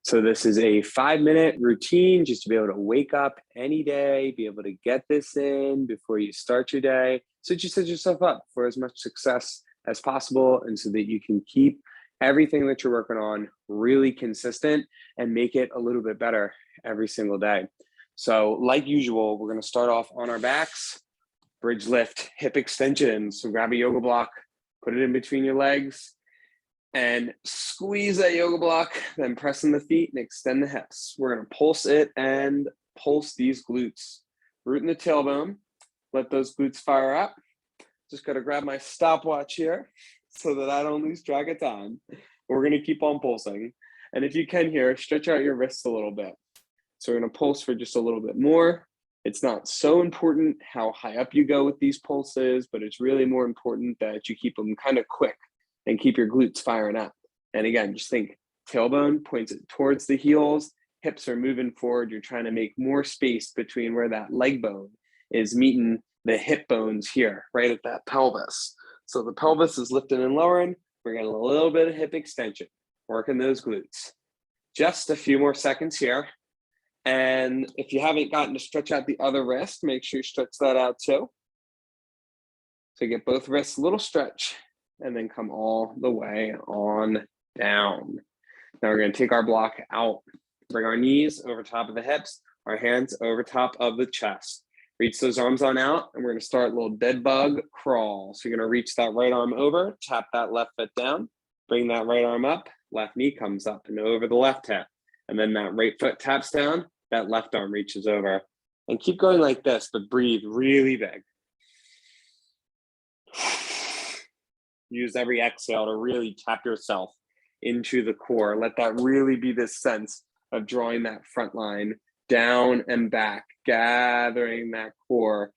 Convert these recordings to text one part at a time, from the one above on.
So this is a 5-minute routine just to be able to wake up any day, be able to get this in before you start your day. So you set yourself up for as much success as possible and so that you can keep everything that you're working on really consistent and make it a little bit better every single day. So like usual, we're going to start off on our backs, bridge lift, hip extension. So grab a yoga block, put it in between your legs, and squeeze that yoga block, then press in the feet and extend the hips. We're going to pulse it and pulse these glutes. Root in the tailbone, let those glutes fire up. Just got to grab my stopwatch here so that I don't lose track of time. We're going to keep on pulsing. And if you can here, stretch out your wrists a little bit. So we're going to pulse for just a little bit more. It's not so important how high up you go with these pulses, but it's really more important that you keep them kind of quick and keep your glutes firing up. And again, just think tailbone points it towards the heels, hips are moving forward. You're trying to make more space between where that leg bone is meeting the hip bones here, right at that pelvis. So the pelvis is lifting and lowering. We're getting a little bit of hip extension, working those glutes. Just a few more seconds here. And if you haven't gotten to stretch out the other wrist, make sure you stretch that out too. So get both wrists a little stretch and then come all the way on down. Now we're going to take our block out, bring our knees over top of the hips, our hands over top of the chest. Reach those arms on out, and we're going to start a little dead bug crawl. So you're going to reach that right arm over, tap that left foot down, bring that right arm up, left knee comes up and over the left hip. And then that right foot taps down, that left arm reaches over. And keep going like this, but breathe really big. Use every exhale to really tap yourself into the core. Let that really be this sense of drawing that front line down and back, gathering that core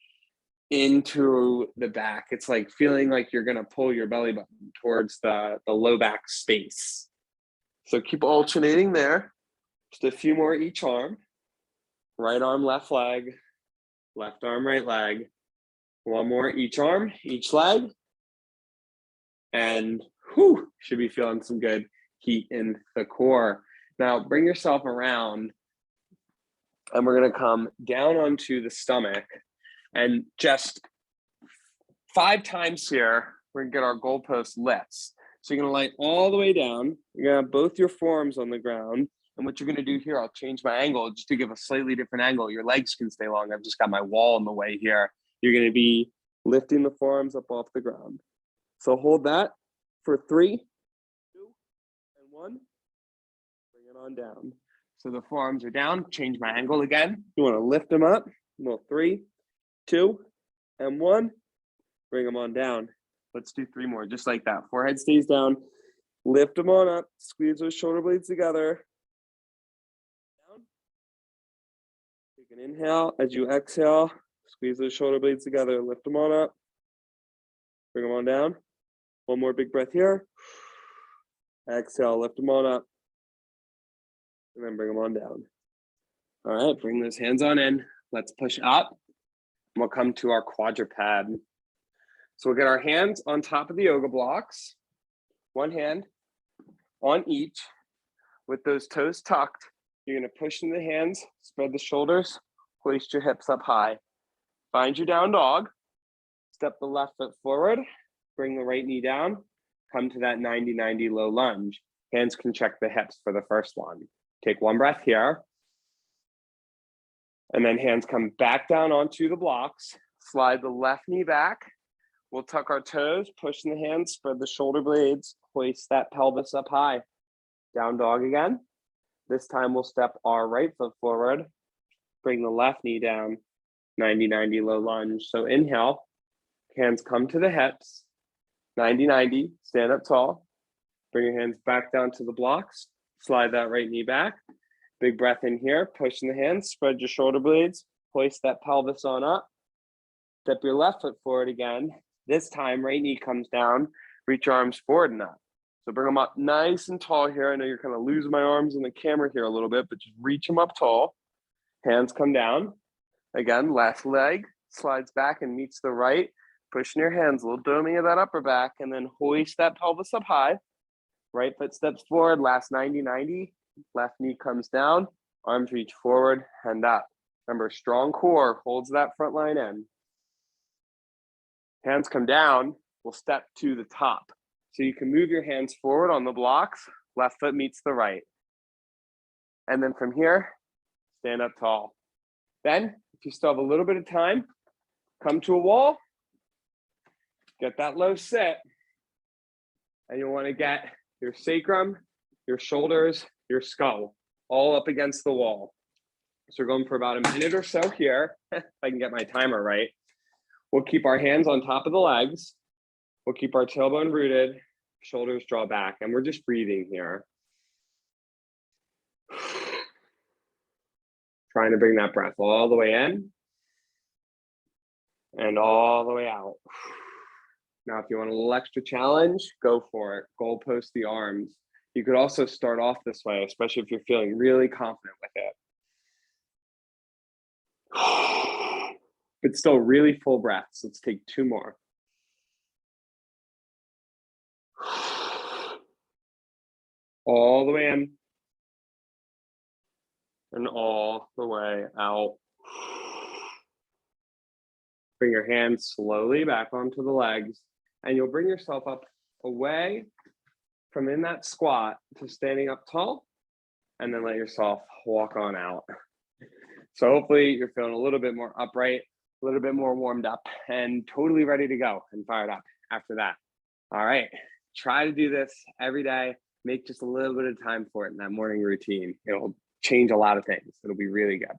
into the back. It's like feeling like you're going to pull your belly button towards the low back space. So keep alternating there. Just a few more each arm. Right arm, left leg. Left arm, right leg. One more each arm, each leg. And should be feeling some good heat in the core. Now bring yourself around and we're going to come down onto the stomach and just 5 times here, we're going to get our goalpost lifts. So you're going to light all the way down. You're going to have both your forearms on the ground. And what you're going to do here, I'll change my angle just to give a slightly different angle. Your legs can stay long. I've just got my wall in the way here. You're going to be lifting the forearms up off the ground. So hold that for 3, 2, and 1. Bring it on down. So the forearms are down. Change my angle again. You want to lift them up. Well, 3, 2, and 1. Bring them on down. Let's do 3 more, just like that. Forehead stays down. Lift them on up. Squeeze those shoulder blades together. Down. Take an inhale. As you exhale, squeeze those shoulder blades together. Lift them on up. Bring them on down. One more big breath here. Exhale, lift them on up. And then bring them on down. All right, bring those hands on in. Let's push up. We'll come to our quadruped. So we'll get our hands on top of the yoga blocks. One hand on each with those toes tucked. You're going to push in the hands, spread the shoulders, hoist your hips up high. Find your down dog. Step the left foot forward. Bring the right knee down, come to that 90-90 low lunge. Hands can check the hips for the first one. Take one breath here. And then hands come back down onto the blocks. Slide the left knee back. We'll tuck our toes, push in the hands, spread the shoulder blades, hoist that pelvis up high. Down dog again. This time we'll step our right foot forward. Bring the left knee down, 90-90 low lunge. So inhale, hands come to the hips. 90-90, stand up tall. Bring your hands back down to the blocks. Slide that right knee back. Big breath in here, push in the hands, spread your shoulder blades, hoist that pelvis on up. Step your left foot forward again. This time, right knee comes down, reach your arms forward and up. So bring them up nice and tall here. I know you're kind of losing my arms in the camera here a little bit, but just reach them up tall. Hands come down. Again, left leg slides back and meets the right. Pushing your hands, a little doming of that upper back, and then hoist that pelvis up high. Right foot steps forward, last 90-90. Left knee comes down, arms reach forward and up. Remember, strong core holds that front line in. Hands come down, we'll step to the top. So you can move your hands forward on the blocks, left foot meets the right. And then from here, stand up tall. Then, if you still have a little bit of time, come to a wall, get that low sit, and you'll want to get your sacrum, your shoulders, your skull all up against the wall. So we're going for about a minute or so here, if I can get my timer right. We'll keep our hands on top of the legs. We'll keep our tailbone rooted, shoulders draw back, and we're just breathing here. Trying to bring that breath all the way in and all the way out. Now, if you want a little extra challenge, go for it. Goal post the arms. You could also start off this way, especially if you're feeling really confident with it. But still really full breaths. Let's take 2 more. All the way in and all the way out. Bring your hands slowly back onto the legs, and you'll bring yourself up away from in that squat to standing up tall, and then let yourself walk on out. So hopefully you're feeling a little bit more upright, a little bit more warmed up, and totally ready to go and fired up after that. All right, try to do this every day. Make just a little bit of time for it in that morning routine. It'll change a lot of things. It'll be really good.